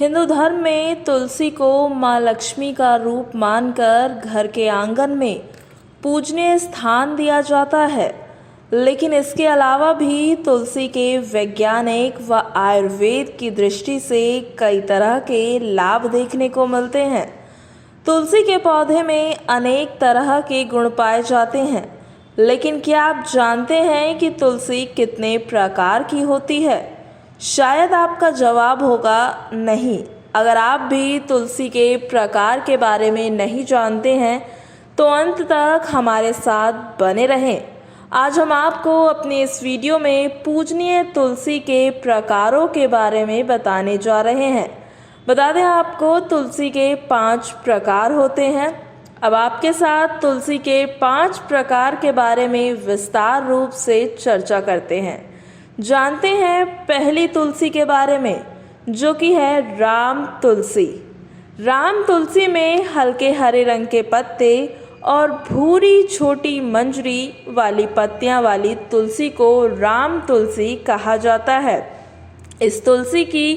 हिंदू धर्म में तुलसी को माँ लक्ष्मी का रूप मानकर घर के आंगन में पूजनीय स्थान दिया जाता है। लेकिन इसके अलावा भी तुलसी के वैज्ञानिक व आयुर्वेद की दृष्टि से कई तरह के लाभ देखने को मिलते हैं। तुलसी के पौधे में अनेक तरह के गुण पाए जाते हैं, लेकिन क्या आप जानते हैं कि तुलसी कितने प्रकार की होती है? शायद आपका जवाब होगा नहीं। अगर आप भी तुलसी के प्रकार के बारे में नहीं जानते हैं तो अंत तक हमारे साथ बने रहें। आज हम आपको अपने इस वीडियो में पूजनीय तुलसी के प्रकारों के बारे में बताने जा रहे हैं। बता दें आपको, तुलसी के 5 प्रकार होते हैं। अब आपके साथ तुलसी के 5 प्रकार के बारे में विस्तार रूप से चर्चा करते हैं। जानते हैं पहली तुलसी के बारे में, जो कि है राम तुलसी। राम तुलसी में हल्के हरे रंग के पत्ते और भूरी छोटी मंजरी वाली पत्तियां वाली तुलसी को राम तुलसी कहा जाता है। इस तुलसी की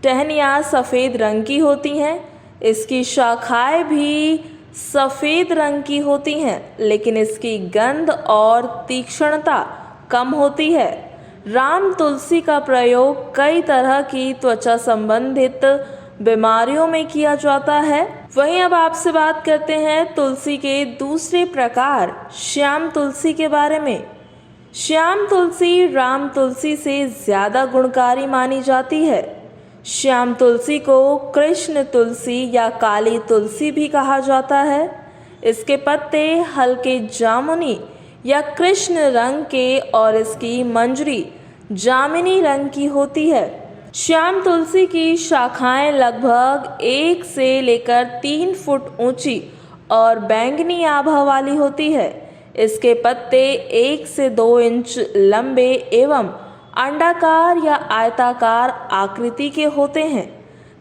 टहनियाँ सफ़ेद रंग की होती हैं। इसकी शाखाएं भी सफ़ेद रंग की होती हैं, लेकिन इसकी गंध और तीक्ष्णता कम होती है। राम तुलसी का प्रयोग कई तरह की त्वचा संबंधित बीमारियों में किया जाता है। वहीं अब आपसे बात करते हैं तुलसी के दूसरे प्रकार श्याम तुलसी के बारे में। श्याम तुलसी राम तुलसी से ज़्यादा गुणकारी मानी जाती है। श्याम तुलसी को कृष्ण तुलसी या काली तुलसी भी कहा जाता है। इसके पत्ते हल्के जामुनी या कृष्ण रंग के और इसकी मंजरी जामिनी रंग की होती है। श्याम तुलसी की शाखाएं लगभग 1 से लेकर 3 फुट ऊंची और बैंगनी आभा वाली होती है। इसके पत्ते 1 से 2 इंच लंबे एवं अंडाकार या आयताकार आकृति के होते हैं।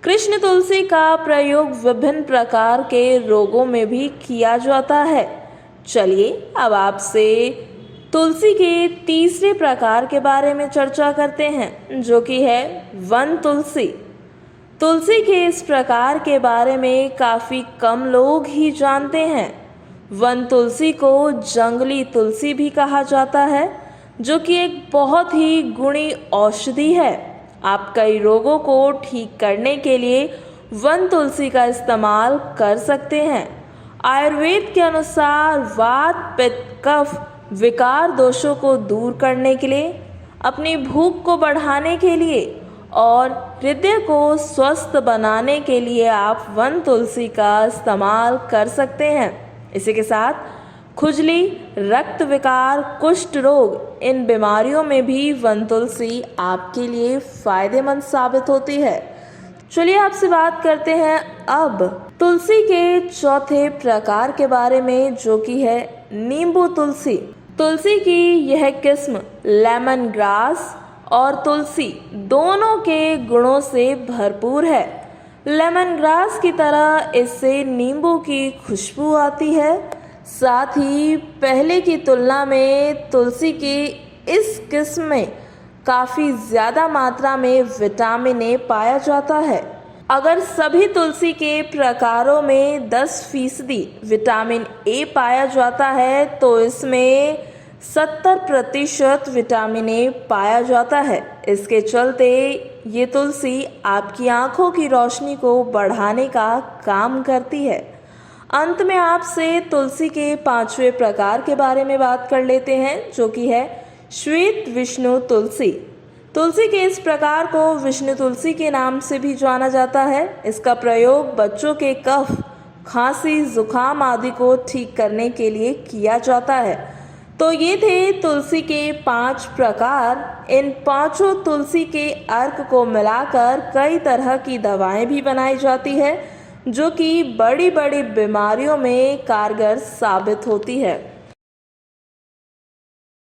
कृष्ण तुलसी का प्रयोग विभिन्न प्रकार के रोगों में भी किया जाता है। चलिए अब आपसे तुलसी के तीसरे प्रकार के बारे में चर्चा करते हैं, जो कि है वन तुलसी। तुलसी के इस प्रकार के बारे में काफ़ी कम लोग ही जानते हैं। वन तुलसी को जंगली तुलसी भी कहा जाता है, जो कि एक बहुत ही गुणी औषधि है। आप कई रोगों को ठीक करने के लिए वन तुलसी का इस्तेमाल कर सकते हैं। आयुर्वेद के अनुसार वात, पित्त, कफ, विकार दोषों को दूर करने के लिए, अपनी भूख को बढ़ाने के लिए और हृदय को स्वस्थ बनाने के लिए आप वन तुलसी का इस्तेमाल कर सकते हैं। इसी के साथ खुजली, रक्त विकार, कुष्ठ रोग, इन बीमारियों में भी वन तुलसी आपके लिए फ़ायदेमंद साबित होती है। चलिए आपसे बात करते हैं अब तुलसी के चौथे प्रकार के बारे में, जो कि है नींबू तुलसी। तुलसी की यह किस्म लेमन ग्रास और तुलसी दोनों के गुणों से भरपूर है। लेमन ग्रास की तरह इससे नींबू की खुशबू आती है। साथ ही पहले की तुलना में तुलसी की इस किस्म में काफ़ी ज़्यादा मात्रा में विटामिन ए पाया जाता है। अगर सभी तुलसी के प्रकारों में 10% विटामिन ए पाया जाता है तो इसमें 70% विटामिन ए पाया जाता है। इसके चलते ये तुलसी आपकी आँखों की रोशनी को बढ़ाने का काम करती है। अंत में आपसे तुलसी के 5वें प्रकार के बारे में बात कर लेते हैं, जो कि है श्वेत विष्णु तुलसी। तुलसी के इस प्रकार को विष्णु तुलसी के नाम से भी जाना जाता है। इसका प्रयोग बच्चों के कफ, खांसी, जुकाम आदि को ठीक करने के लिए किया जाता है। तो ये थे तुलसी के 5 प्रकार। इन 5 तुलसी के अर्क को मिलाकर कई तरह की दवाएं भी बनाई जाती है, जो कि बड़ी बड़ी बीमारियों में कारगर साबित होती है।